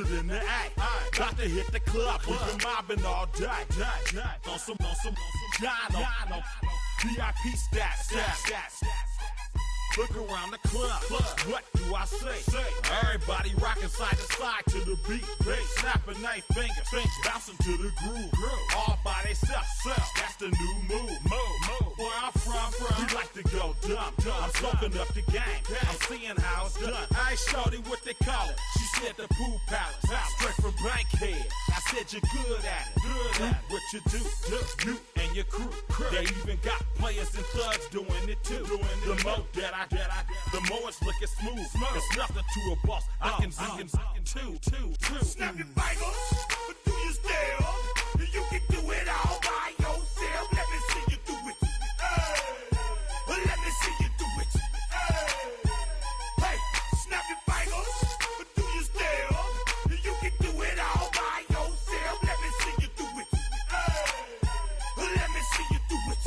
it in the act. Got to hit the club, we've been mobbing all day. On some Jono, VIP stats. Look around the club, what do I say? Everybody rocking side to side to the beat. Snapping their fingers, bouncing to the groove. All by themselves, that's the new move. Where I'm from, we like to go dumb. I'm soaking up the game, I'm seeing how it's done. I ain't shorty what they call it. She said the pool palace, straight from Bankhead. I said you're good at it. What you do, you and your crew. They even got players and thugs doing it too. The more that the more it's looking smooth. It's nothing to a boss. I can two. Snap your fingers, but do you still? You can do it all by yourself. Let me see you do it. Let me see you do it. Hey, snap your fingers, but do you still? You can do it all by yourself. Let me see you do it. Let me see you do it.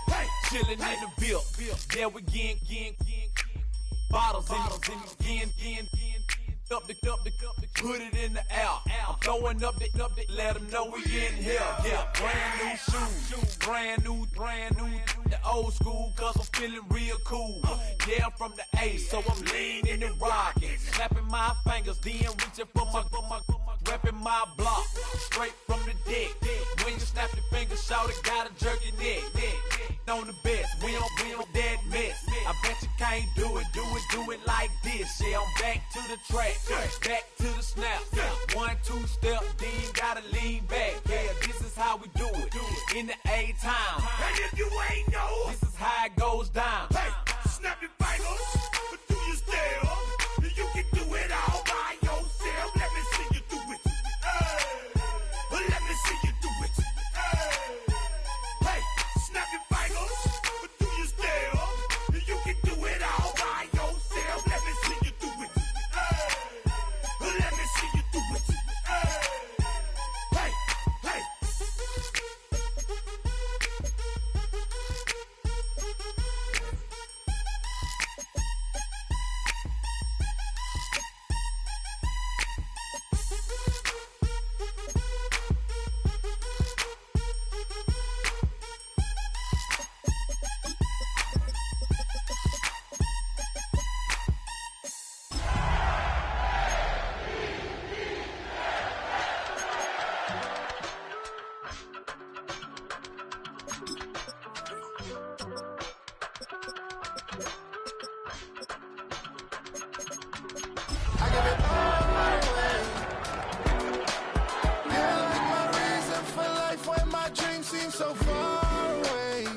Hey, chillin' in the bill. Yeah, we getting bottles in again. Up the put it in the air. I'm throwing up the, let them know we in here. Yeah, brand new shoes, brand new. The old school, cause I'm feeling real cool. Yeah, I'm from the A, so I'm leaning and rocking. Snapping my fingers, then reaching for my repping my block. Straight from the deck. When you snap your fingers, shout it, gotta jerk your neck. On the best, we don't that mess. I bet you can't do it like this. Yeah, I'm back to the track, back to the snap. 1, 2 step, then gotta lean back. Yeah, this is how we do it in the A-time. And if you ain't know, this is how it goes down. Hey, snap your fingers, but do you still? You can do it all by yourself. Let me see you do it. Let me see you do it. Hey, snap your fingers, but do you still? You can do it all by yourself. Let me see you do it. Let me see you do it. Hey. So far away,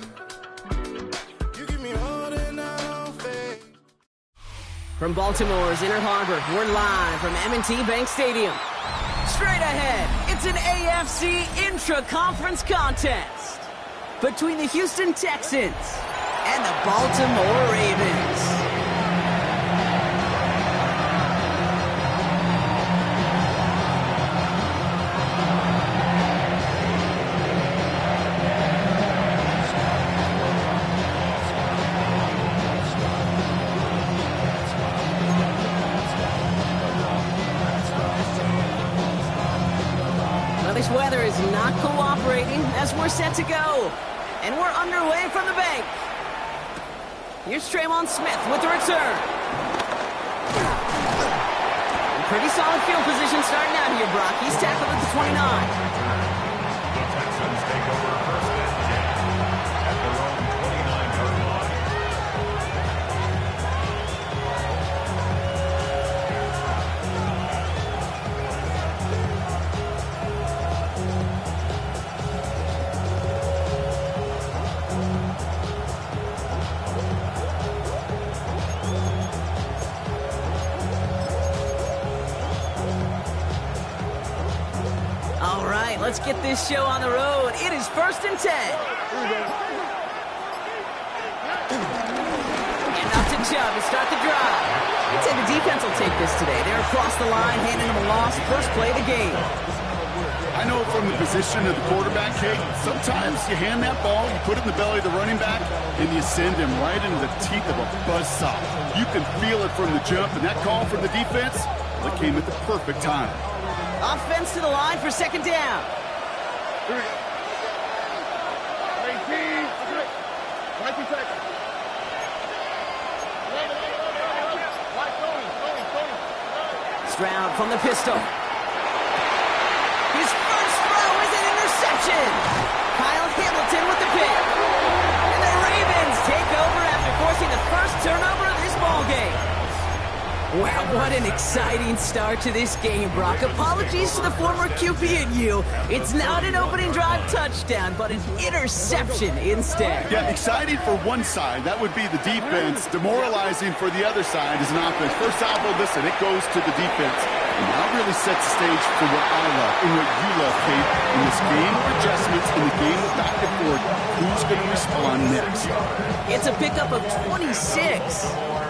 you give me more than I don't fake. From Baltimore's Inner Harbor, we're live from M&T Bank Stadium. Straight ahead, it's an AFC intra-conference contest between the Houston Texans and the Baltimore Ravens. This weather is not cooperating as we're set to go. And we're underway from the bank. Here's Traymon Smith with the return. Pretty solid field position starting out here, Brock. He's tackled at the 29. The Texans take over first and 10 at their own 29-yard line. All right, let's get this show on the road. It is 1st and 10. And up to Chubb to start the drive. I'd say the defense will take this today. They're across the line, handing them a loss. First play of the game. I know from the position of the quarterback, Kate, sometimes you hand that ball, you put it in the belly of the running back, and you send him right into the teeth of a buzzsaw. You can feel it from the jump, and that call from the defense, It came at the perfect time. Offense to the line for second down. Here we go. 19 seconds. Stroud from the pistol. His first throw is an interception. Kyle Hamilton with the pick. And the Ravens take over after forcing the first turnover of this ballgame. Wow, what an exciting start to this game, Brock. Apologies to the former QB and you. It's not an opening drive touchdown, but an interception instead. Yeah, exciting for one side. That would be the defense. Demoralizing for the other side is an offense. First half, well, listen, it goes to the defense. And that really sets the stage for what I love and what you love, Kate. In this game of adjustments, in the game of back and forth, who's going to respond next? It's a pickup of 26.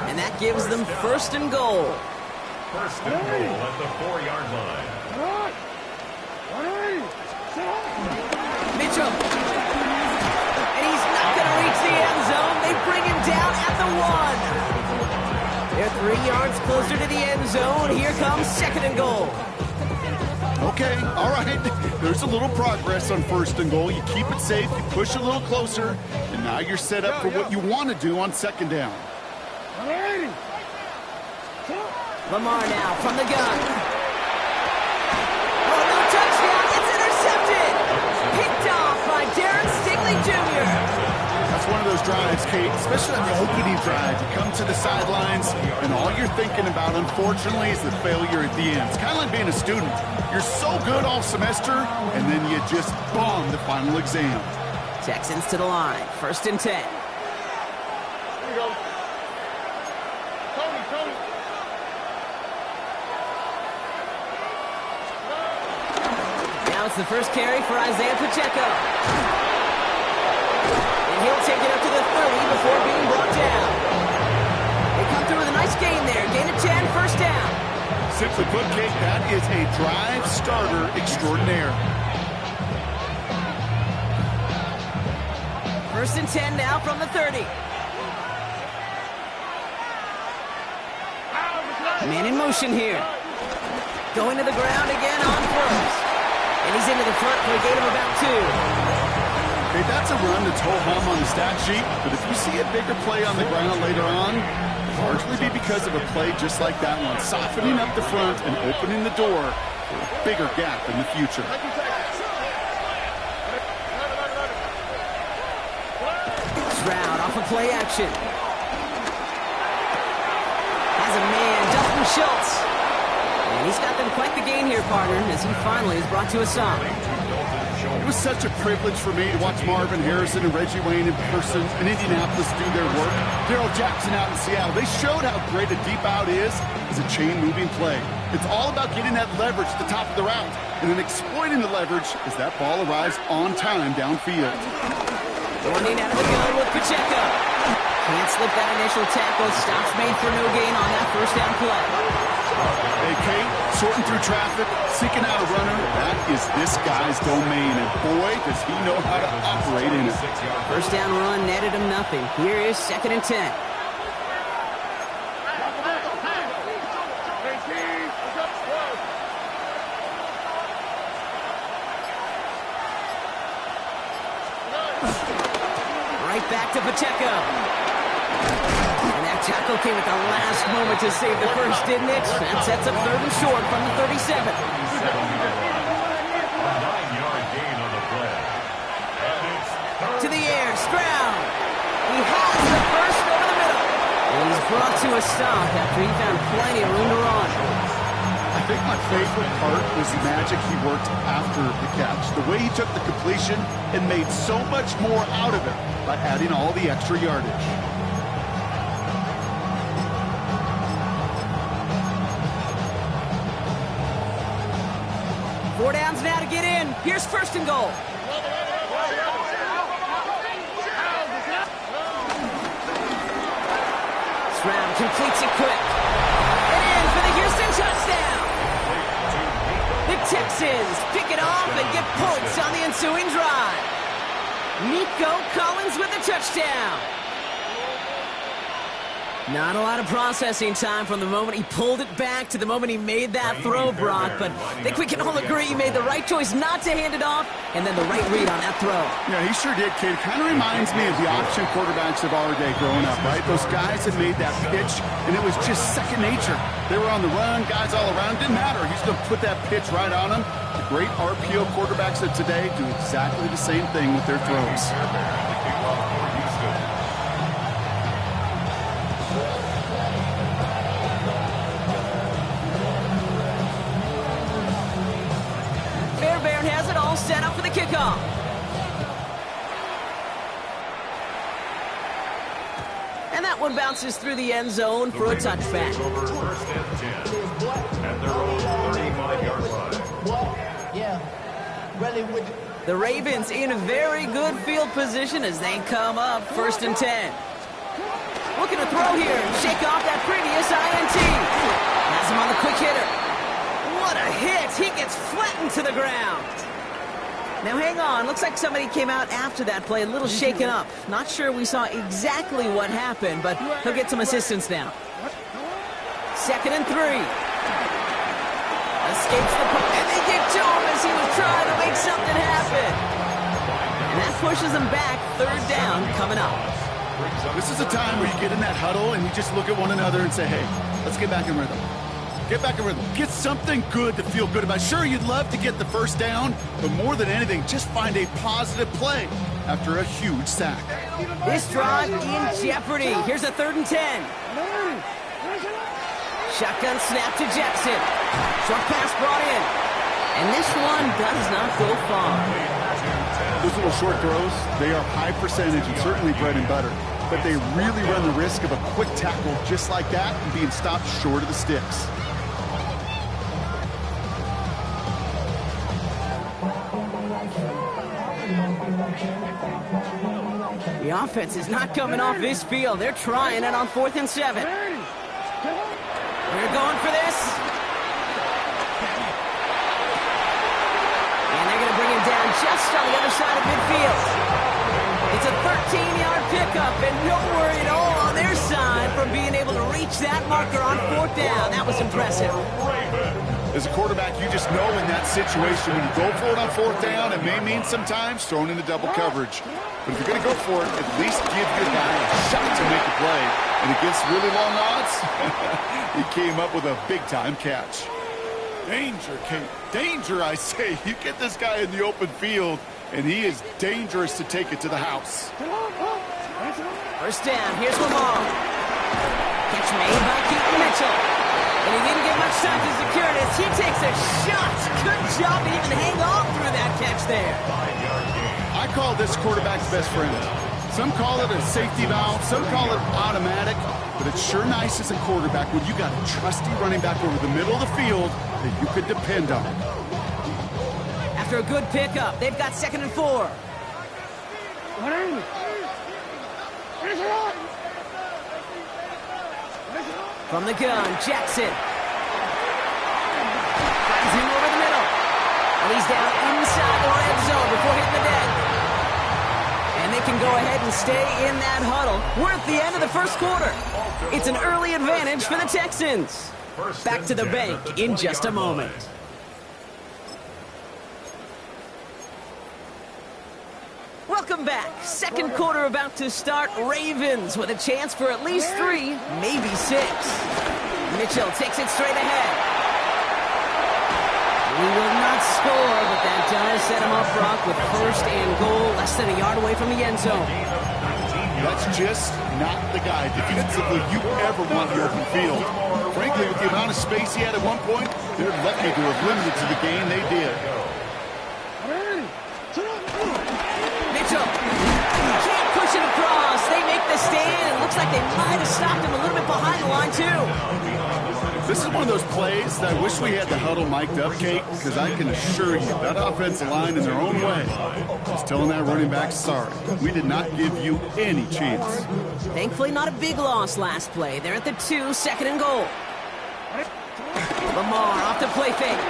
And that gives them first and goal. First and goal at the 4-yard line. Mitchell. And he's not going to reach the end zone. They bring him down at the 1. They're 3 yards closer to the end zone. Here comes second and goal. Okay, all right. There's a little progress on first and goal. You keep it safe, you push a little closer, and now you're set up for what you want to do on second down. Lamar now from the gun. Oh, no touchdown. It's intercepted. Picked off by Darren Stingley Jr. That's one of those drives, Kate, especially on the opening drive. You come to the sidelines, and all you're thinking about, unfortunately, is the failure at the end. It's kind of like being a student. You're so good all semester, and then you just bomb the final exam. Texans to the line. First and 10. Here we go. Tony. Now it's the first carry for Isaiah Pacheco. And he'll take it up to the 30 before being brought down. They come through with a nice gain there. Gain of 10, first down. Simply put, Kate, that is a drive starter extraordinaire. First and 10 now from the 30. Man in motion here. Going to the ground again on first. And he's into the front for a gain of about 2. Hey, that's a run that's ho-hum on the stat sheet, but if you see a bigger play on the ground later on, it'll largely be because of a play just like that one, softening up the front and opening the door for a bigger gap in the future. Stroud off of play action. Has a man, Dalton Schultz. And he's got them quite the gain here, partner, as he finally is brought to a stop. It was such a privilege for me to watch Marvin Harrison and Reggie Wayne in person in Indianapolis do their work. Darrell Jackson out in Seattle. They showed how great a deep out is as a chain-moving play. It's all about getting that leverage at the top of the route and then exploiting the leverage as that ball arrives on time downfield. Running out of the gun with Pacheco. Can't slip that initial tackle. Stops made for no gain on that first down play. Hey, Kate, sorting through traffic, seeking out a runner, that is this guy's domain, and boy, does he know how to operate in it. First down run netted him nothing. Here is second and 10. Right back to Pacheco. And that tackle came at the last moment to save the first, didn't it? That sets up third and short from the 37. A 9-yard gain on the play. And it's To the air, Stroud. He has the first over the middle. And he's brought to a stop after he found plenty of room to run. I think my favorite part was the magic he worked after the catch. The way he took the completion and made so much more out of it by adding all the extra yardage. Four downs now to get in. Here's first and goal. Stroud completes it quick. And in for the Houston touchdown. The Texans pick it off and get points on the ensuing drive. Nico Collins with a touchdown. Not a lot of processing time from the moment he pulled it back to the moment he made that throw, Brock. But I think we can all agree he made the right choice not to hand it off, and then the right read on that throw. Yeah, he sure did, kid. Kind of reminds me of the option quarterbacks of our day growing up, right? Those guys that made that pitch, and it was just second nature. They were on the run, guys all around. Didn't matter. He's going to put that pitch right on them. The great RPO quarterbacks of today do exactly the same thing with their throws. Fairbairn has it all set up for the kickoff. And that one bounces through the end zone for a touchback. Over first and 10 at their own 35-yard line. The Ravens in a very good field position as they come up first and 10. Looking to throw here and shake off that previous INT. Has him on the quick hitter. What a hit! He gets flattened to the ground. Now hang on, looks like somebody came out after that play a little shaken up. Not sure we saw exactly what happened, but he'll get some assistance now. 2nd and 3. Escapes the puck, and they get to him as he was trying to make something happen. And that pushes him back. 3rd down coming up. This is a time where you get in that huddle and you just look at one another and say, hey, let's get back in rhythm. Get back in rhythm. Get something good to feel good about. Sure, you'd love to get the first down, but more than anything, just find a positive play after a huge sack. This drive in jeopardy. Here's a 3rd and 10. Shotgun snap to Jackson. Short pass brought in. And this one does not go far. Those little short throws, they are high percentage and certainly bread and butter. But they really run the risk of a quick tackle just like that and being stopped short of the sticks. The offense is not coming off this field. They're trying it on 4th and 7. They're going for this. And they're going to bring him down just on the other side of midfield. It's a 13-yard pickup, and no worry at all on their side from being able to reach that marker on 4th down. That was impressive. As a quarterback, you just know in that situation, when you go for it on 4th down, it may mean sometimes throwing into double coverage. But if you're going to go for it, at least give your guy a shot to make a play. And against really long odds, he came up with a big-time catch. Danger, Kate. Danger, I say. You get this guy in the open field, and he is dangerous to take it to the house. First down. Here's Lamar. Catch made by Keaton Mitchell. And he didn't get much time to secure it as he takes a shot. Good job to even hang on through that catch there. I call this quarterback's best friend. Some call it a safety valve, some call it automatic, but it's sure nice as a quarterback when you got a trusty running back over the middle of the field that you could depend on. After a good pickup, they've got 2nd and 4. From the gun, Jackson. Finds him over the middle. And he's down inside the red zone before hitting the deck. And they can go ahead and stay in that huddle. We're at the end of the first quarter. It's an early advantage for the Texans. Back to the bank in just a moment. Welcome back. Second quarter about to start. Ravens with a chance for at least 3, maybe 6. Mitchell takes it straight ahead. He will not score, but that does set him up, Brock, with 1st and goal, less than a yard away from the end zone. That's just not the guy defensively you ever want in the open field. Frankly, with the amount of space he had at one point, they're lucky to have limited to the gain they did. Mitchell, he can't push it across. They make the stand, and it looks like they might have stopped him a little bit behind the line, too. This is one of those plays that I wish we had the huddle mic'd up, Kate, because I can assure you that offensive line in their own way is telling that running back, sorry, we did not give you any chance. Thankfully, not a big loss last play. They're at the 2, 2nd and goal. Lamar off the play fake.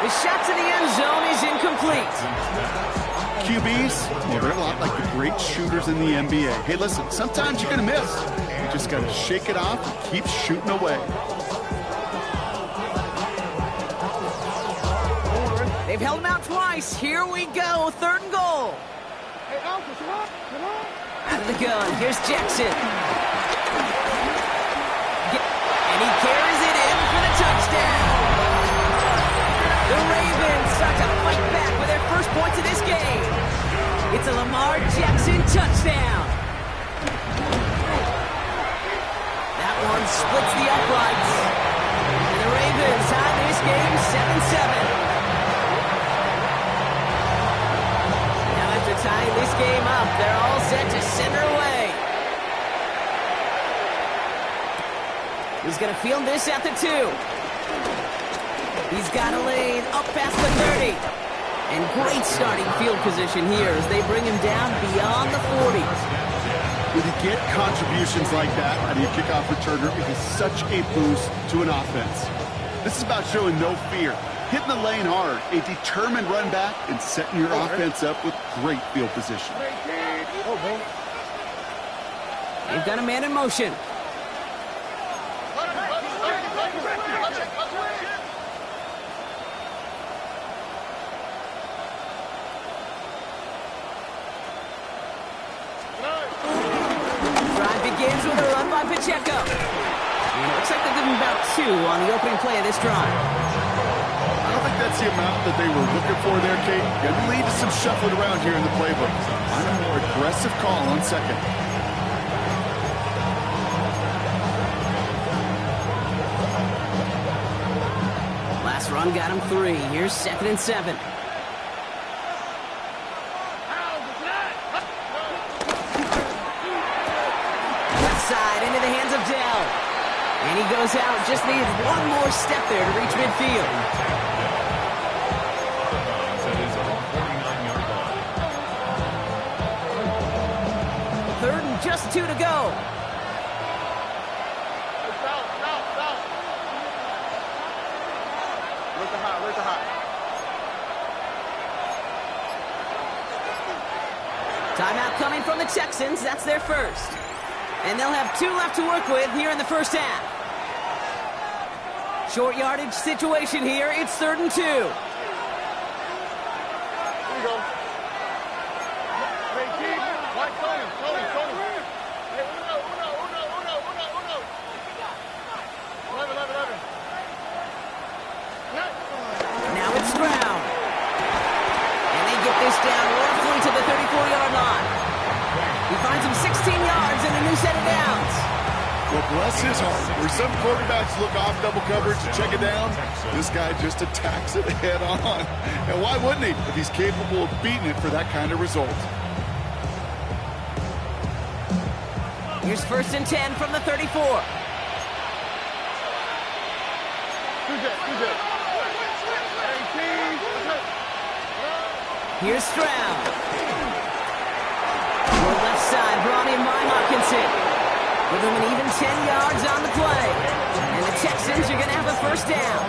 The his shot to the end zone is incomplete. QBs, well, they're a lot like the great shooters in the NBA. Hey, listen, sometimes you're going to miss. You just got to shake it off and keep shooting away. They've held him out twice. Here we go, 3rd and goal. Out of the gun, here's Jackson. And he carries it in for the touchdown. The Ravens start to fight back with their first points of this game. It's a Lamar Jackson touchdown. That one splits the uprights. And the Ravens tie this game 7-7. Tying this game up, they're all set to send her away. He's going to field this at the 2. He's got a lane up past the 30. And great starting field position here as they bring him down beyond the 40s. When you get contributions like that out of your kickoff returner, it is such a boost to an offense. This is about showing no fear. Hitting the lane hard, a determined run back, and setting your offense up with great field position. They've got a man in motion. Drive begins with a run by Pacheco. And it looks like they're giving about 2 on the opening play of this drive. I don't think that's the amount that they were looking for there, Kate. Going to lead to some shuffling around here in the playbook. Find a more aggressive call on 2nd. Last run got him 3. Here's 2nd and 7. Left side into the hands of Dell. And he goes out. Just needs one more step there to reach midfield. Just 2 to go. Timeout coming from the Texans. That's their first. And they'll have 2 left to work with here in the first half. Short yardage situation here. It's 3rd and 2. Here we go. Now it's Brown. And they get this down roughly to the 34-yard line. He finds him 16 yards in a new set of downs. Well, bless his heart. Where some quarterbacks look off double coverage to check it down, this guy just attacks it head on. And why wouldn't he if he's capable of beating it for that kind of result? Here's 1st and 10 from the 34. Here's Stroud. Toward left side, brought in by Hawkinson. With him an even 10 yards on the play. And the Texans are going to have a first down.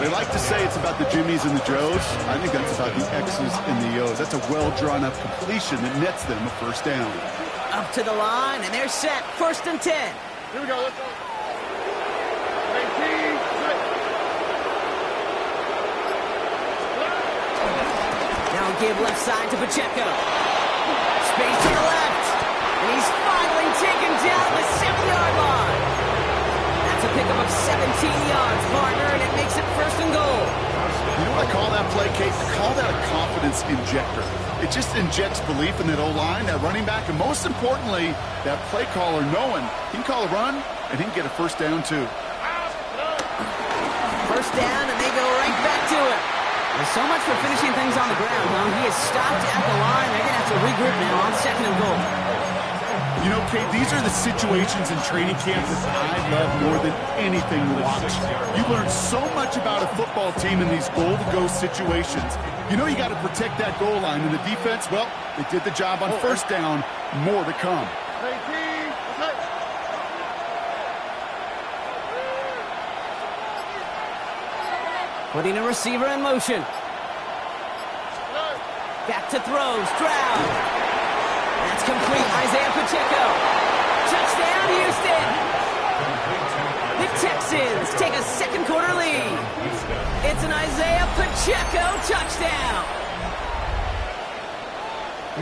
They like to say it's about the Jimmies and the Joes. I think that's about the X's and the O's. That's a well-drawn-up completion that nets them a first down. Up to the line, and they're set. 1st and 10. Here we go. Let's go. Now give left side to Pacheco. Space to the left. And he's finally taken down the 7-yard line. That's a pickup of 17 yards, partner, and it makes it 1st and goal. You know what I call that play, Kate? I call that a confidence injector. It just injects belief in that O-line, that running back, and most importantly, that play caller knowing he can call a run and he can get a first down too. First down, and they go right back to it. There's so much for finishing things on the ground, huh? He is stopped at the line. They're going to have to regroup now on 2nd and goal. You know, Kate, these are the situations in training camp that I love more than anything to watch. You learn so much about a football team in these goal-to-go situations. You know you got to protect that goal line, and the defense, well, they did the job on first down. More to come. Putting a receiver in motion. Back to throw. Stroud. That's complete. Isaiah Pacheco. Touchdown, Houston. The Texans take a second quarter lead. It's an Isaiah Pacheco touchdown.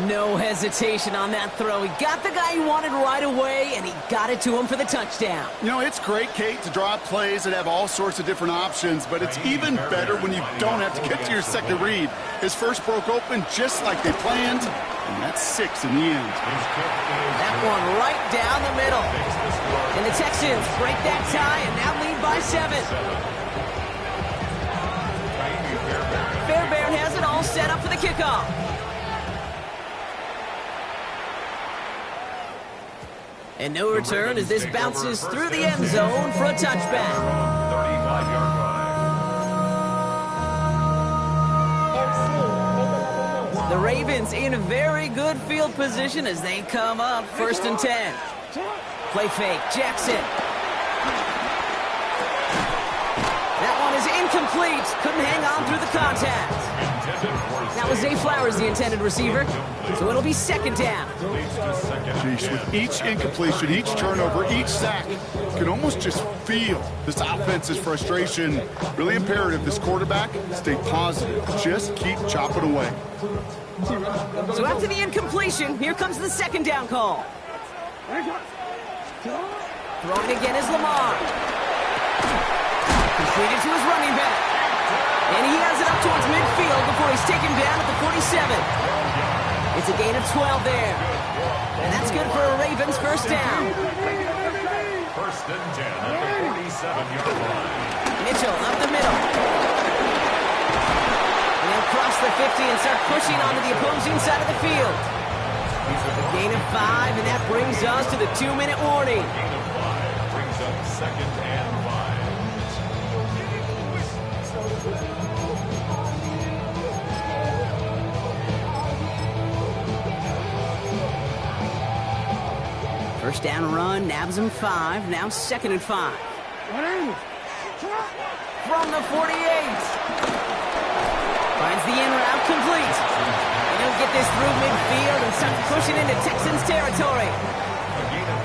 No hesitation on that throw. He got the guy he wanted right away, and he got it to him for the touchdown. You know, it's great, Kate, to draw up plays that have all sorts of different options, but it's even better when you don't have to get to your second read. His first broke open just like they planned, and that's 6 in the end. That one right down the middle. And the Texans break that tie and now lead by 7. Fairbairn has it all set up for the kickoff. And no return as this bounces through the end zone for a touchback. 35-yard line. The Ravens in very good field position as they come up 1st and 10. Play fake, Jackson. That one is incomplete. Couldn't hang on through the contact. That was Zay Flowers, the intended receiver. So it'll be 2nd down. Jeez, with each incompletion, each turnover, each sack, you can almost just feel this offense's frustration. Really imperative this quarterback stay positive. Just keep chopping away. So after the incompletion, here comes the 2nd down call. Throwing again is Lamar. Completed to his running back. And he has it up towards midfield before he's taken down at the 47. It's a gain of 12 there. And that's good for a Ravens 1st down. 1st and 10 at the 47-yard line. Mitchell up the middle. And he'll cross the 50 and start pushing onto the opposing side of the field. Gain of 5, and that brings us to the 2-minute warning. Gain of 5 brings up 2nd and 5. First down run, nabs him 5, now 2nd and 5. From the 48. Finds the in route complete. And he'll get this through midfield and start pushing into Texans territory.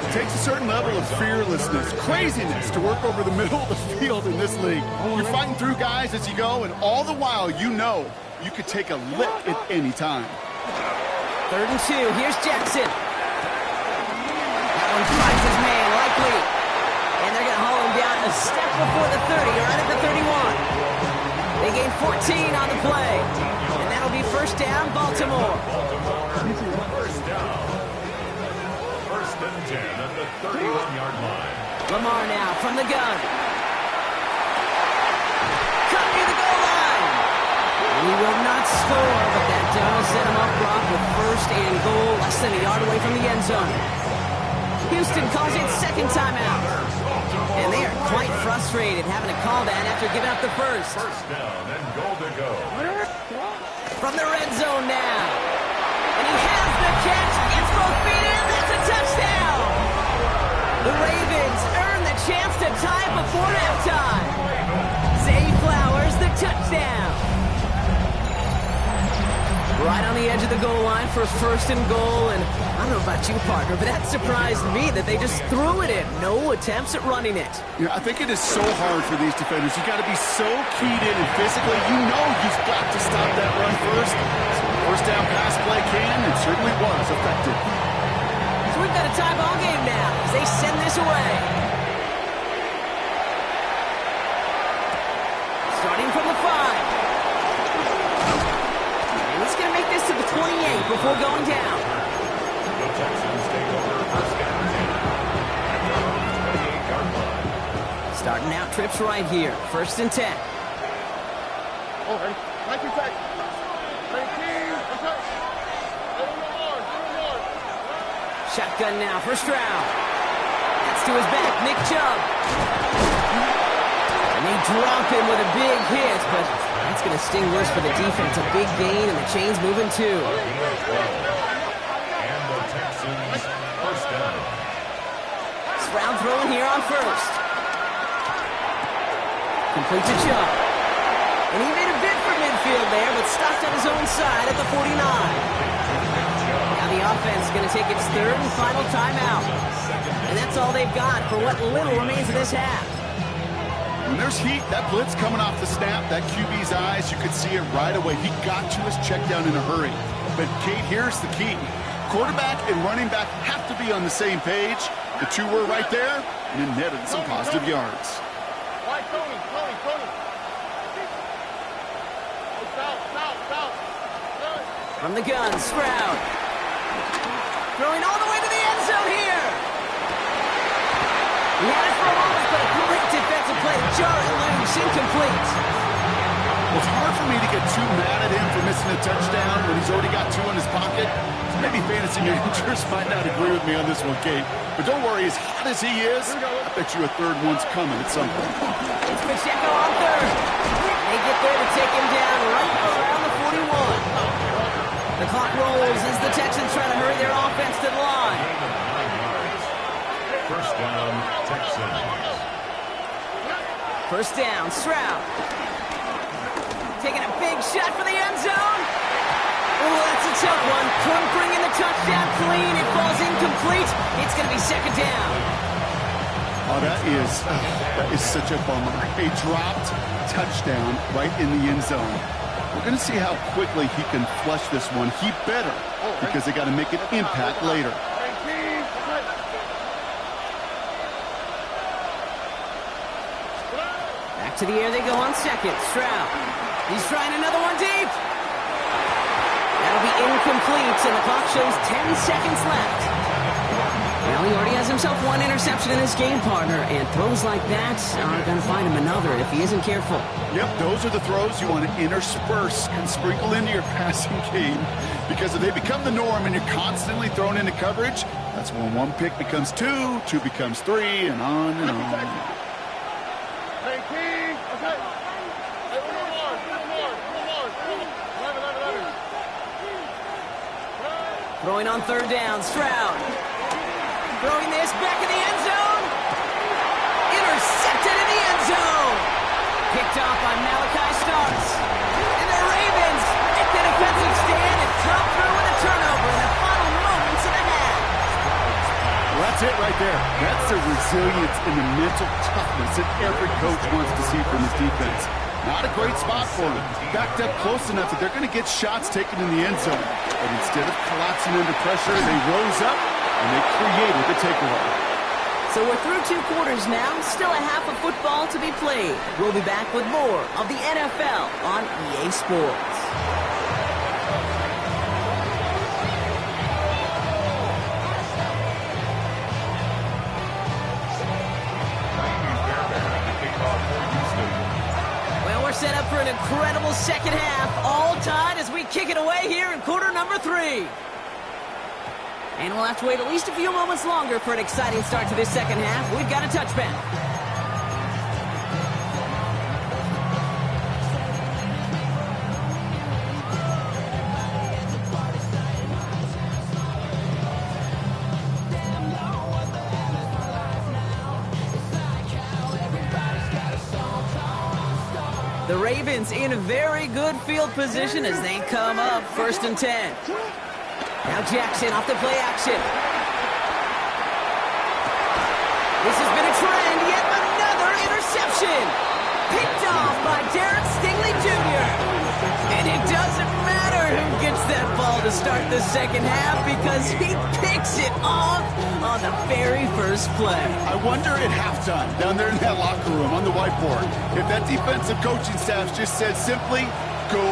It takes a certain level of fearlessness, craziness to work over the middle of the field in this league. You're fighting through guys as you go, and all the while you know you could take a lick at any time. 3rd and 2, here's Jackson. That one finds his man, likely. And they're going to haul him down a step before the 30, right at the 31. They gain 14 on the play. And that'll be 1st down, Baltimore. First down. 1st and 10 at the 31-yard line. Lamar now from the gun. Cut near the goal line. He will not score, but that does set him up, Brock, with 1st and goal, less than a yard away from the end zone. Houston calls it 2nd timeout. And they are quite frustrated having to call that after giving up the 1st. 1st down and goal to go. From the red zone now. And he has the catch. Gets both feet in. That's a touchdown. The Ravens earn the chance to tie before halftime. Zay Flowers, the touchdown. Right on the edge of the goal line for 1st and goal. And I don't know about you, partner, but that surprised me that they just threw it in. No attempts at running it. Yeah, I think it is so hard for these defenders. You got to be so keyed in and physically. You know you've got to stop that run first. So 1st down pass play can and certainly was effective. So we've got a tie ball game now as they send this away. Starting from the 5. And he's going to make this to the 28 before going down. The Texans take over 1st and 10 at their own 28-yard line. Starting out trips right here. 1st and 10. Shotgun now for Stroud. That's to his back, Nick Chubb. And they drop him with a big hit, but that's going to sting worse for the defense. A big gain, and the chain's moving too. And the Texans 1st down. Stroud throwing here on 1st. Complete to Chubb. And he made a bid for midfield there, but stopped on his own side at the 49. Now the offense is going to take its third and final timeout. And that's all they've got for what little remains of this half. When there's heat, that blitz coming off the snap, that QB's eyes, you could see it right away. He got to his check down in a hurry. But, Kate, here's the key. Quarterback and running back have to be on the same page. The two were right there, and it netted some positive yards. From the gun, Stroud. Throwing all the way to the end zone here. He had it for a moment, but a great defensive play. Jarrett loose, incomplete. Well, it's hard for me to get too mad at him for missing a touchdown when he's already got two in his pocket. So maybe fantasy managers might not agree with me on this one, Kate. But don't worry, as hot as he is, I bet you a third one's coming at some point. It's Pacheco on third. They get there to take him down right around the 41. The clock rolls as the Texans try to hurry their offense to the line. First down, Texans. First down, Stroud. Taking a big shot for the end zone. Oh, that's a tough one. Couldn't bring in the touchdown clean. It falls incomplete. It's going to be second down. Oh, that is such a bummer. A dropped touchdown right in the end zone. We're going to see how quickly he can flush this one. He better, because they got to make an impact later. Back to the air they go on second. Stroud. He's trying another one deep. That'll be incomplete, and the clock shows 10 seconds left. Well, he already has himself one interception in this game, partner, and throws like that are going to find him another if he isn't careful. Yep, those are the throws you want to intersperse and sprinkle into your passing game, because if they become the norm and you're constantly thrown into coverage, that's when one pick becomes two becomes three, and on and on. Throwing on third down, Stroud. Throwing this back in the end zone. Intercepted in the end zone. Picked off by Malachi Starks. And the Ravens make the defensive stand and come through with a turnover in the final moments of the half. Well, that's it right there. That's the resilience and the mental toughness that every coach wants to see from his defense. Not a great spot for them. Backed up close enough that they're going to get shots taken in the end zone. But instead of collapsing under pressure, they rose up and they created the takeaway. So we're through two quarters now. Still a half of football to be played. We'll be back with more of the NFL on EA Sports. Set up for an incredible second half, all tied as we kick it away here in quarter number 3. And we'll have to wait at least a few moments longer for an exciting start to this second half. We've got a touchback. The Ravens in a very good field position as they come up first and 10. Now Jackson off the play action. This has been a trend, yet another interception. Picked off by Derek Stingley Jr. And it doesn't matter who gets that ball to start the second half because he picks it off on the very first play. I wonder at halftime, down there in that locker room on the whiteboard, if that defensive coaching staff just said simply, go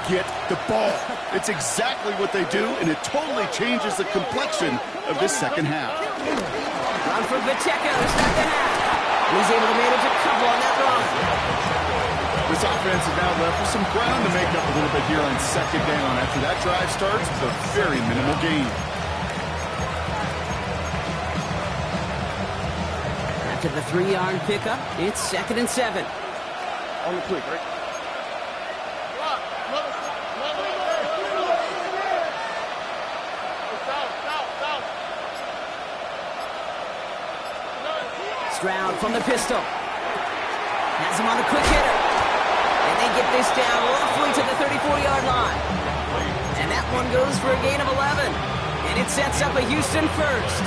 get the ball. It's exactly what they do, and it totally changes the complexion of this second half. Run from Pacheco to start the half. He's able to manage a couple on that run. This offense is now left with some ground to make up a little bit here on second down. After that drive starts, it's a very minimal gain. After the 3-yard pickup, it's 2nd and 7. On the quick, right? Stroud from the pistol. Has him on the quick hitter. And they get this one goes for a gain of 11. And it sets up a Houston first.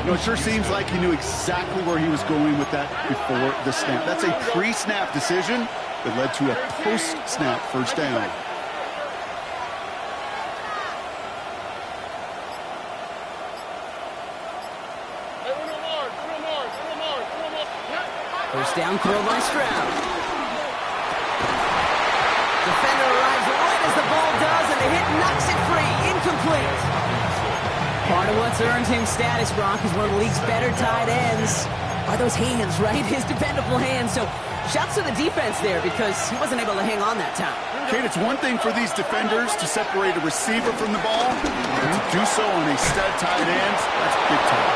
You know, it sure seems like he knew exactly where he was going with that before the snap. That's a pre-snap decision that led to a post-snap first down. First down throw by Stroud. Defender arrives right as the ball does, and the hit knocks it free. Incomplete. Part of what's earned him status, Brock, is one of the league's better tight ends. Are those hands, right? His dependable hands. So shouts to the defense there because he wasn't able to hang on that time. Kate, it's one thing for these defenders to separate a receiver from the ball, but to do so on a stud tight end, that's big time.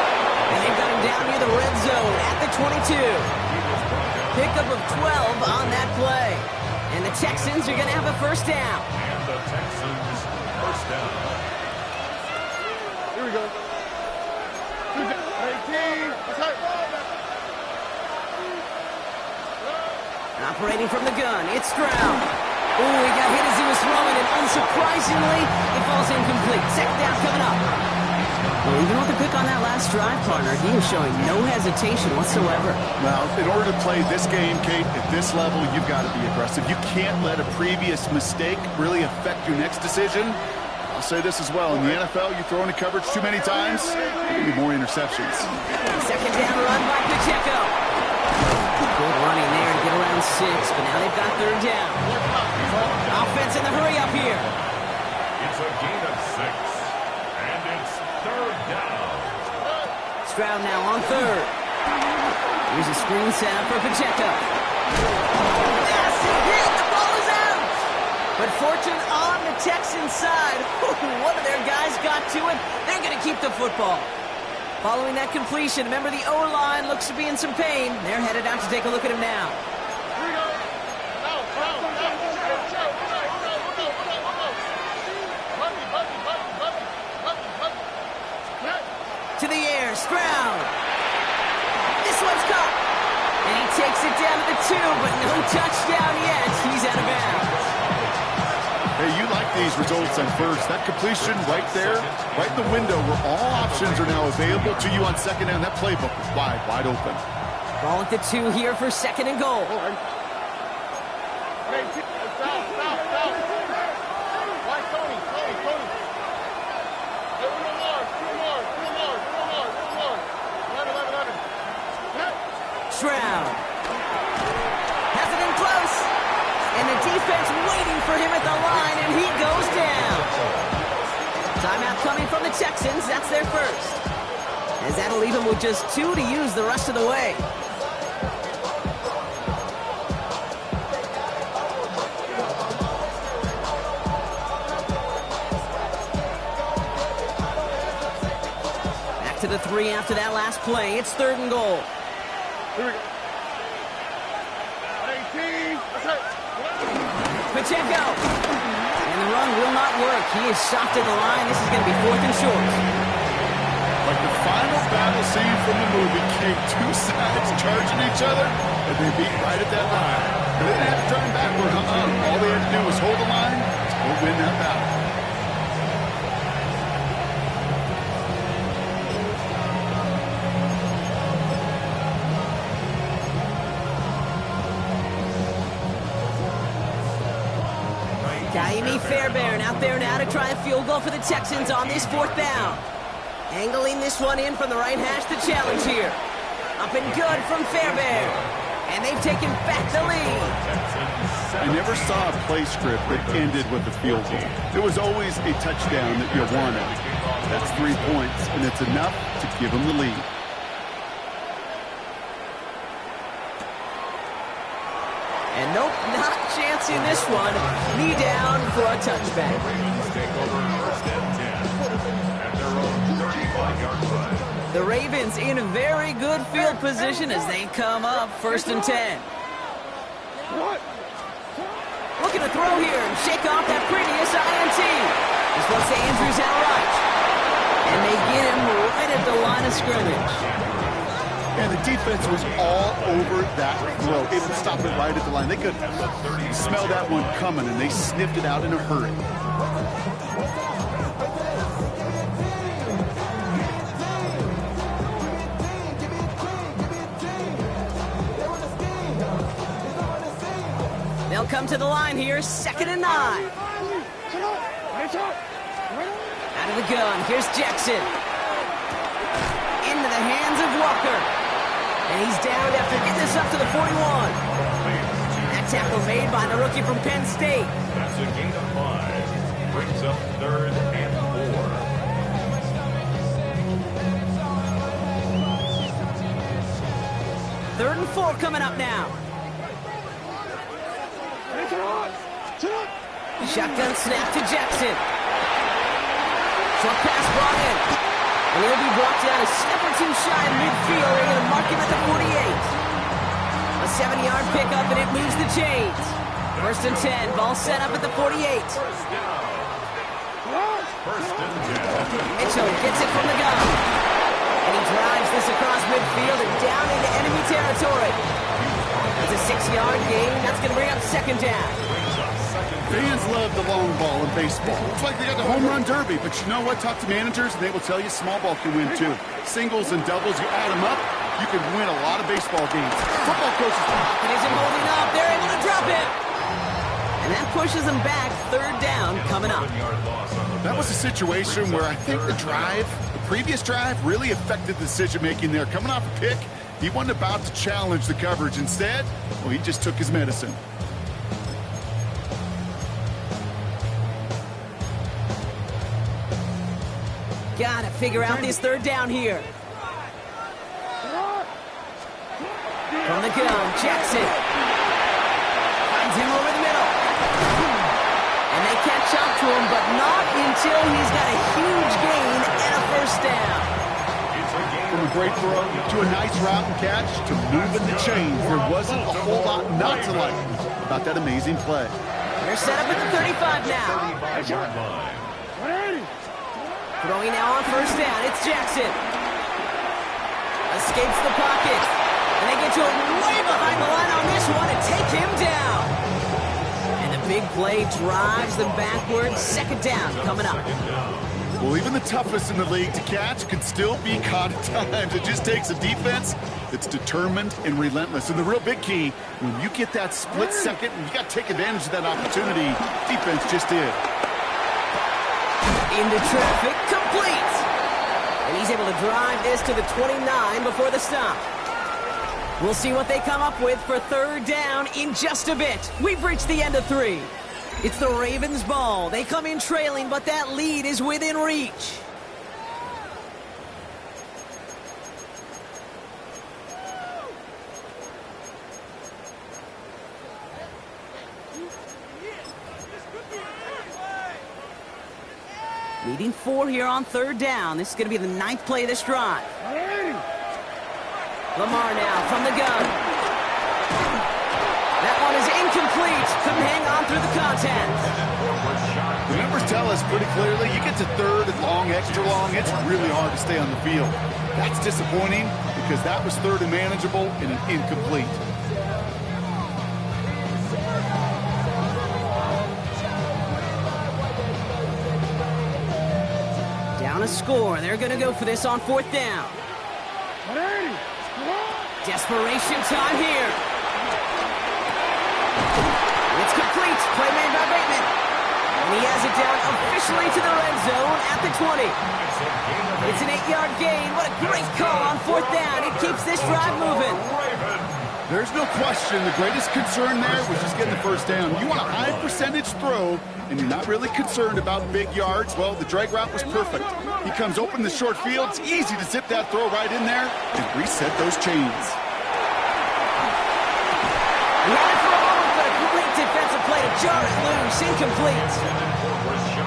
And they've got him down near the red zone at the 22. Pickup of 12 on that play. And the Texans are going to have a first down. And the Texans first down. Here we go. 18. Operating from the gun, it's Stroud. Ooh, he got hit as he was throwing, and unsurprisingly, it falls incomplete. Second down coming up. Well, even with the pick on that last drive, partner, he is showing no hesitation whatsoever. Now, in order to play this game, Kate, at this level, you've got to be aggressive. You can't let a previous mistake really affect your next decision. I'll say this as well. In the NFL, you throw into coverage too many times, there'll be more interceptions. Second down run by Pacheco. Good running there to get around 6, but now they've got third down. Offense in the hurry up here. It's a gain of 6, and it's third down. Stroud now on third. Here's a screen set up for Pacheco. Yes, he hit. The ball is out. But fortune on the Texans side. One of their guys got to it. They're going to keep the football. Following that completion, remember the O-line looks to be in some pain. They're headed out to take a look at him now. To the air, Stroud. This one's caught. And he takes it down to the 2, but no touchdown yet. He's out of bounds. Hey, you like these results on first. That completion right there, right in the window where all options are now available to you on second down. That playbook is wide open. Ball at the 2 here for second and goal. Stroud has it in close, and the defense waiting for him at the line, and he goes down. Timeout coming from the Texans. That's their first, as that'll leave him with just 2 to use the rest of the way. Back to the 3 after that last play. It's third and goal. Here we go. 18. Pacheco. And the run will not work. He is shot to the line. This is going to be fourth and short. Like the final battle scene from the movie, Kate, 2 sides charging each other, and they beat right at that line. They didn't have to turn backward. All they had to do was hold the line and win that battle. Kaimi Fairbairn out there now to try a field goal for the Texans on this fourth down. Angling this one in from the right hash, the challenge here. Up and good from Fairbairn. And they've taken back the lead. I never saw a play script that ended with a field goal. There was always a touchdown that you wanted. That's 3 points, and it's enough to give them the lead. And nope, not chancing this one. Knee down for a touchback. Ravens take over first and 10 at their own 35-yard line. The Ravens in a very good field position as they come up first and 10. Looking to throw here and shake off that previous INT. This one's to Andrews out right. And they get him right at the line of scrimmage. And the defense was all over that throw, able to stop it right at the line. They could smell that one coming, and they sniffed it out in a hurry. They'll come to the line here, 2nd and 9. Out of the gun, here's Jackson. Into the hands of Walker. And he's down after getting this up to the 41. That tackle made by the rookie from Penn State. That's a gain of 5. Brings up 3rd and 4. 3rd and 4 coming up now. Shotgun snap to Jackson. Short pass brought in. And he'll be brought down a step or two shy of midfield. They're going to mark him at the 48. A 7-yard pickup, and it moves the chains. 1st and 10. Ball set up at the 48. Mitchell gets it from the gun. And he drives this across midfield and down into enemy territory. It's a 6-yard gain. That's going to bring up 2nd down. Fans love the long ball in baseball. It's like they got the home run derby, but you know what? Talk to managers, and they will tell you small ball can win too. Singles and doubles, you add them up, you can win a lot of baseball games. Football coaches... And isn't holding up. They're able to drop it. And that pushes them back. 3rd down coming up. That was a situation where I think the previous drive, really affected the decision-making there. Coming off a pick, he wasn't about to challenge the coverage. Instead, well, he just took his medicine. Gotta figure out this 3rd down here. From the gun, Jackson. Finds him over the middle. And they catch up to him, but not until he's got a huge gain and a 1st down. From a great throw to a nice route and catch to moving the chains. There wasn't a whole lot not to like about that amazing play. They're set up at the 35 now. Throwing now on 1st down, it's Jackson. Escapes the pocket. And they get to it way behind the line on this one and take him down. And the big play drives them backwards. 2nd down coming up. Well, even the toughest in the league to catch can still be caught at times. It just takes a defense that's determined and relentless. And the real big key, when you get that split second, you got to take advantage of that opportunity. Defense just did. Into traffic, complete. And he's able to drive this to the 29 before the stop. We'll see what they come up with for 3rd down in just a bit. We've reached the end of 3. It's the Ravens' ball. They come in trailing, but that lead is within reach. Leading 4 here on 3rd down. This is going to be the 9th play of this drive. Lamar now from the gun. That one is incomplete. Couldn't hang on through the contact. The numbers tell us pretty clearly, you get to 3rd and long, extra long, it's really hard to stay on the field. That's disappointing because that was 3rd and manageable and an incomplete. Down a score. They're going to go for this on 4th down. Desperation time here. It's complete. Play made by Bateman. And he has it down officially to the red zone at the 20. It's an 8-yard gain. What a great call on 4th down. It keeps this drive moving. There's no question the greatest concern there was just getting the 1st down. You want a high percentage throw, and you're not really concerned about big yards. Well, the drag route was perfect. He comes open the short field. It's easy to zip that throw right in there and reset those chains. Not for a moment, but a great defensive play to jar it loose. Incomplete.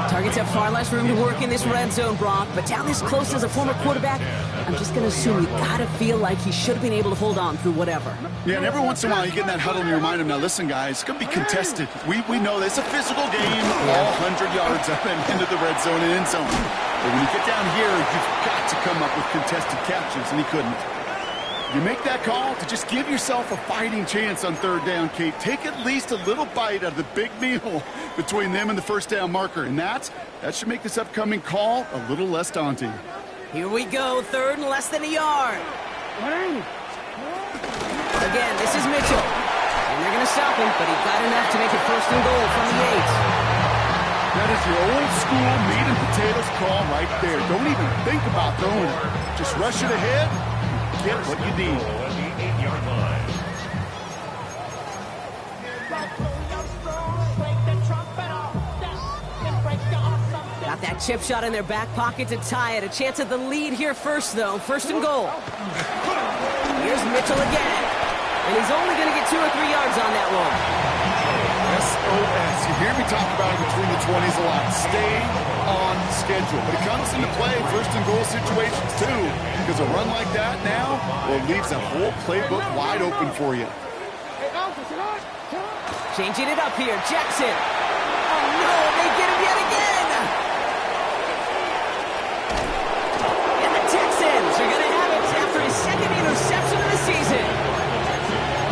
Targets have far less room to work in this red zone, Brock, but down this close as a former quarterback, I'm just going to assume you got to feel like he should have been able to hold on through whatever. Yeah, and every once in a while you get in that huddle and you remind him, now listen, guys, it's going to be contested. We know this. It's a physical game, all 100 yards up and into the red zone and end zone. But when you get down here, you've got to come up with contested catches, and he couldn't. You make that call to just give yourself a fighting chance on third down, Kate. Take at least a little bite out of the big meal between them and the first down marker. And that should make this upcoming call a little less daunting. Here we go, third and less than a yard. Again, this is Mitchell. And they're going to stop him, but he got enough to make it first and goal from the 8. That is your old school meat and potatoes call right there. Don't even think about throwing it. Just rush it ahead and get what you need. At the 8-yard line. Got that chip shot in their back pocket to tie it. A chance at the lead here first, though. First and goal. Here's Mitchell again. And he's only going to get 2 or 3 yards on that one. SOS. You hear me talk about it between the 20s a lot. Stay on schedule. But it comes into play first and goal situations, too. Because a run like that now, well, it leaves that whole playbook wide open for you. Changing it up here. Jackson. Oh, no. They get him yet again. And the Texans are going to have it after his second interception of the season.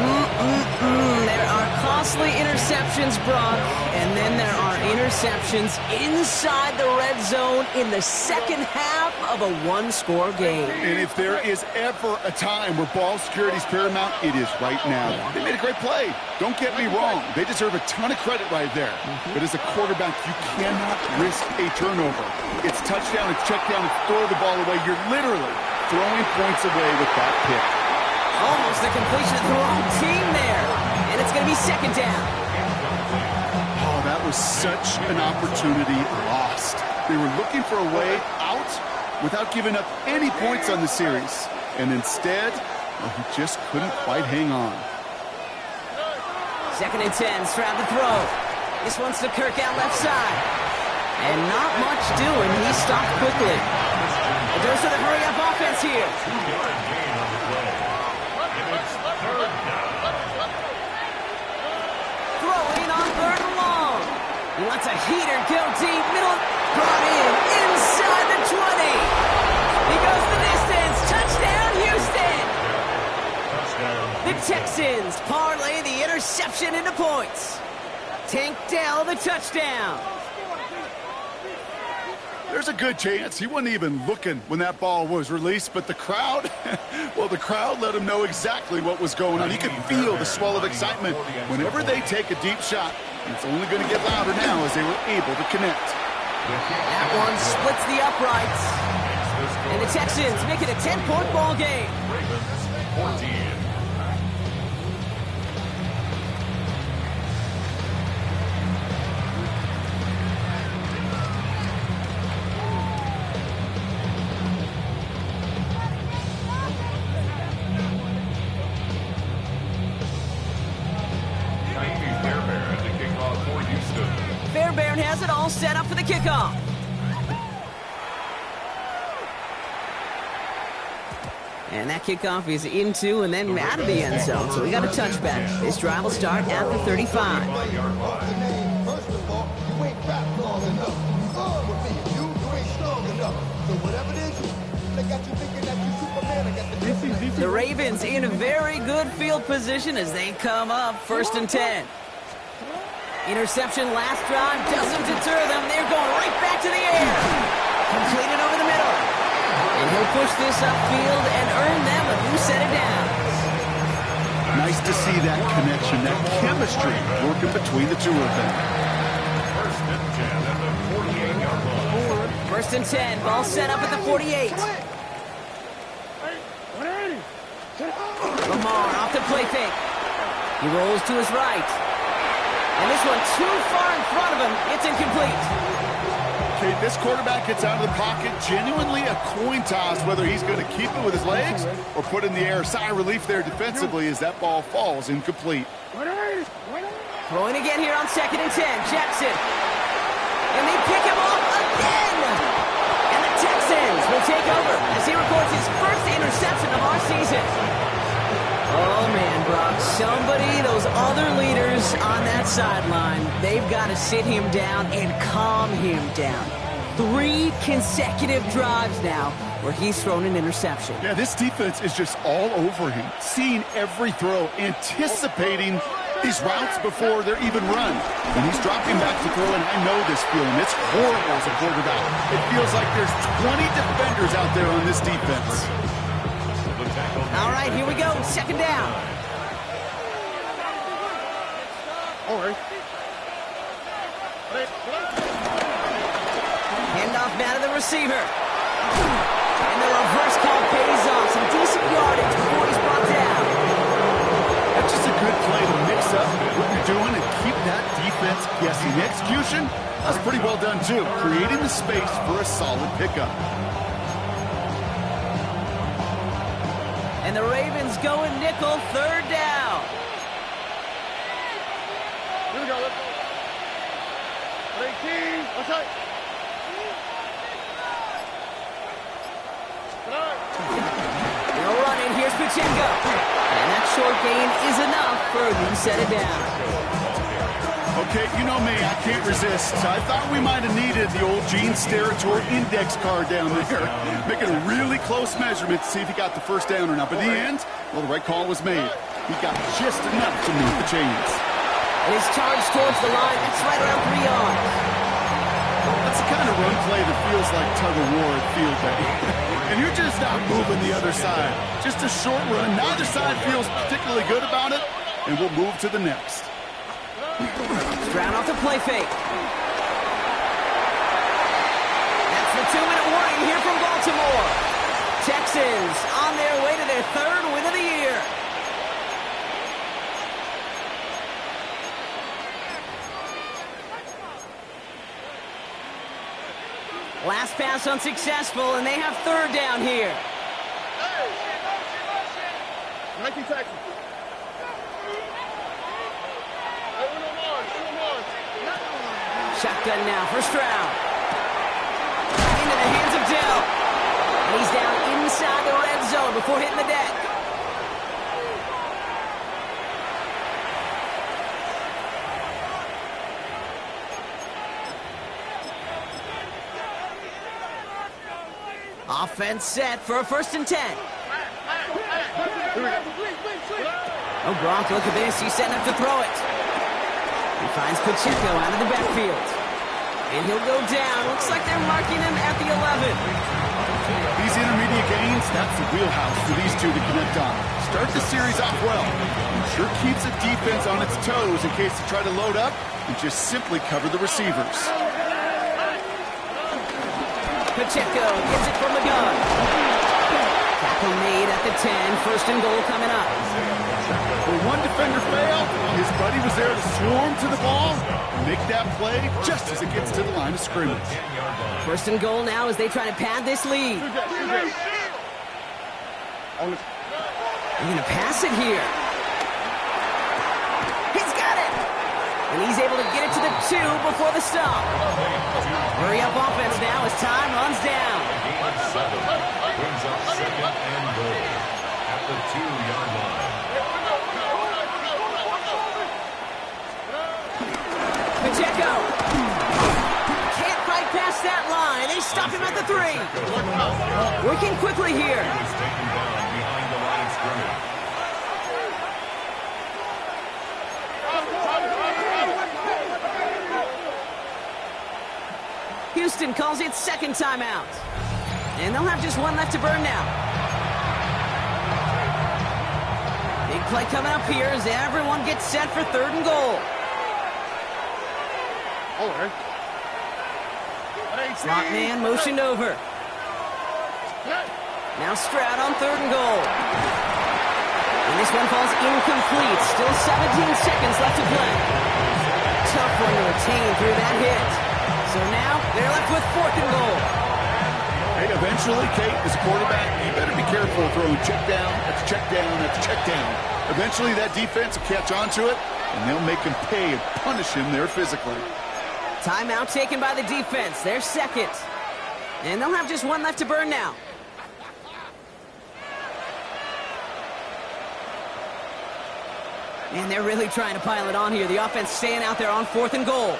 There are costly interceptions, Brock, and then there are interceptions inside the red zone in the second half of a one-score game. And if there is ever a time where ball security is paramount, it is right now. They made a great play. Don't get me wrong. They deserve a ton of credit right there. But as a quarterback, you cannot risk a turnover. It's touchdown, it's check down, it's throw the ball away. You're literally throwing points away with that pick. Almost the completion of the wrong team there. And it's going to be second down. Oh, that was such an opportunity lost. They were looking for a way out without giving up any points on the series. And instead, well, he just couldn't quite hang on. Second and 10, Stroud to throw. This one's to Kirk out left side. And not much doing. He stopped quickly. And there's the hurry-up offense here. 2-yard gain on the play. And it's third down. Throwing on third and long. He lets a heater go deep. Middle brought in inside the 20. He goes the distance. Touchdown, Houston. Touchdown. The Texans parlay the interception into points. Tank Dell the touchdown. There's a good chance he wasn't even looking when that ball was released, but the crowd, well, the crowd let him know exactly what was going on. You could feel the swell of excitement whenever they take a deep shot. It's only going to get louder now as they were able to connect. That one splits the uprights. And the Texans make it a 10-point ball game. Ravens 14. Fairbairn has it all set up for the kickoff. And that kickoff is into and then out of the end zone. So we got a touchback. This drive will start at the 35. The Ravens in a very good field position as they come up first and 10. Interception last drive doesn't deter them. They're going right back to the air. Completed over the middle. And he'll push this upfield and earn them a new set of downs. Nice to see that connection, that chemistry working between the two of them. First and 10 at the 48-yard line. First and 10, ball set up at the 48. Lamar off the play fake. He rolls to his right. And this one too far in front of him. It's incomplete. Okay, this quarterback gets out of the pocket. Genuinely a coin toss whether he's going to keep it with his legs or put in the air. Sigh of relief there defensively as that ball falls incomplete. Throwing again here on second and 10. Jackson. And they pick him off again. And the Texans will take over as he records his first interception of our season. Oh, man, Brock, somebody, those other leaders on that sideline, they've got to sit him down and calm him down. 3 consecutive drives now where he's thrown an interception. Yeah, this defense is just all over him, seeing every throw, anticipating these routes before they're even run. When he's dropping back to throw, and I know this feeling, it's horrible as a quarterback. It feels like there's 20 defenders out there on this defense. All right, here we go, second down. All right. Handoff now to the receiver. And the reverse call pays off. Some decent yardage before he's brought down. That's just a good play to mix up what you're doing and keep that defense guessing. The execution, that's pretty well done too, creating the space for a solid pickup. And the Ravens go in nickel, third down. Here we go, let's go. 18, what's that? They'll run it, here's Pacheco. And that short gain is enough for a new set it down. Okay, you know me, I can't resist. I thought we might have needed the old Gene Steratore index card down there. Making a really close measurement to see if he got the first down or not. But in the end, well, the right call was made. He got just enough to move the chains. And his charge towards the line, that's right around 3 yards. That's the kind of run play that feels like tug-of-war at field day. And you're just not moving the other side. Just a short run. Neither side feels particularly good about it, and we'll move to the next. Stroud off the play fake. That's the 2-minute warning here from Baltimore. Texans on their way to their third win of the year. Last pass unsuccessful, and they have third down here. Shotgun now for Stroud. Into the hands of Dell. And he's down inside the red zone before hitting the deck. Offense set for a 1st and 10. Oh, Gronk, look at this. He's setting up to throw it. He finds Pacheco out of the backfield. And he'll go down. Looks like they're marking him at the 11. These intermediate gains, that's the wheelhouse for these two to connect on. Start the series off well. It sure keeps the defense on its toes in case they try to load up and just simply cover the receivers. Pacheco gets it from the gun. Tackle made at the 10. 1st and goal coming up. When one defender failed, his buddy was there to swarm to the ball and make that play just as it gets to the line of scrimmage. 1st and goal now as they try to pad this lead. They're going to pass it here. He's got it! And he's able to get it to the 2 before the stop. Hurry up offense now as time runs down. Brings up 2nd and goal at the 2-yard line. Pacheco can't fight past that line. They stop him at the 3. Working quickly here. He was taken down behind the line of scrimmage. Houston calls it 2nd timeout. And they'll have just one left to burn now. Big play coming up here as everyone gets set for 3rd and goal. Slot man motioned over. Now Stroud on 3rd and goal. And this one falls incomplete. Still 17 seconds left to play. Tough one to retain through that hit. So now they're left with 4th and goal. Hey, eventually, Kate, as a quarterback, you better be careful throwing check down after check down after check down. Eventually, that defense will catch on to it, and they'll make him pay and punish him there physically. Timeout taken by the defense. They're 2nd. And they'll have just one left to burn now. And they're really trying to pile it on here. The offense staying out there on 4th and goal.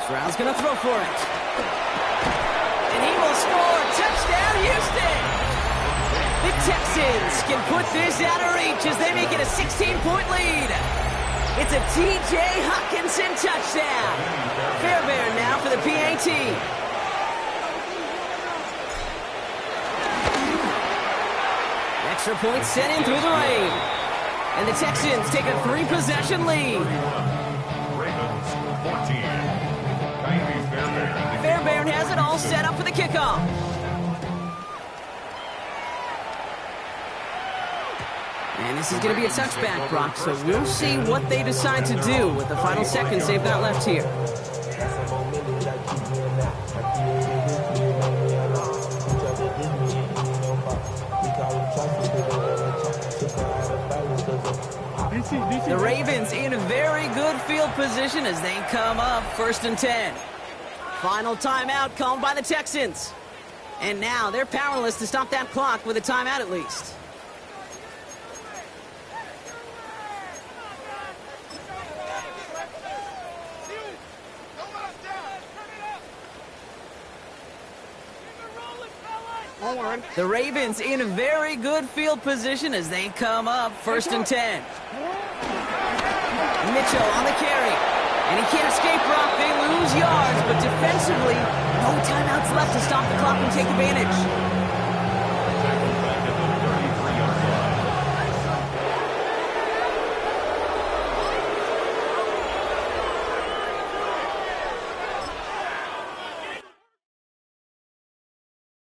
Stroud's gonna throw for it. And he will score. Touchdown, Houston! The Texans can put this out of reach as they make it a 16-point lead. It's a T.J. Hockenson touchdown. Fairbairn now for the PAT. Extra point sent in through the rain. And the Texans take a 3-possession lead. Ravens 14. Kyle Fairbairn. Fairbairn has it all set up for the kickoff. And this is going to be a touchback, Brock, so we'll see what they decide to do with the final seconds they've got left here. The Ravens in a very good field position as they come up 1st and 10. Final timeout called by the Texans. And now they're powerless to stop that clock with a timeout at least. The Ravens in a very good field position as they come up 1st and 10. Mitchell on the carry. And he can't escape, Brock. They lose yards, but defensively, no timeouts left to stop the clock and take advantage.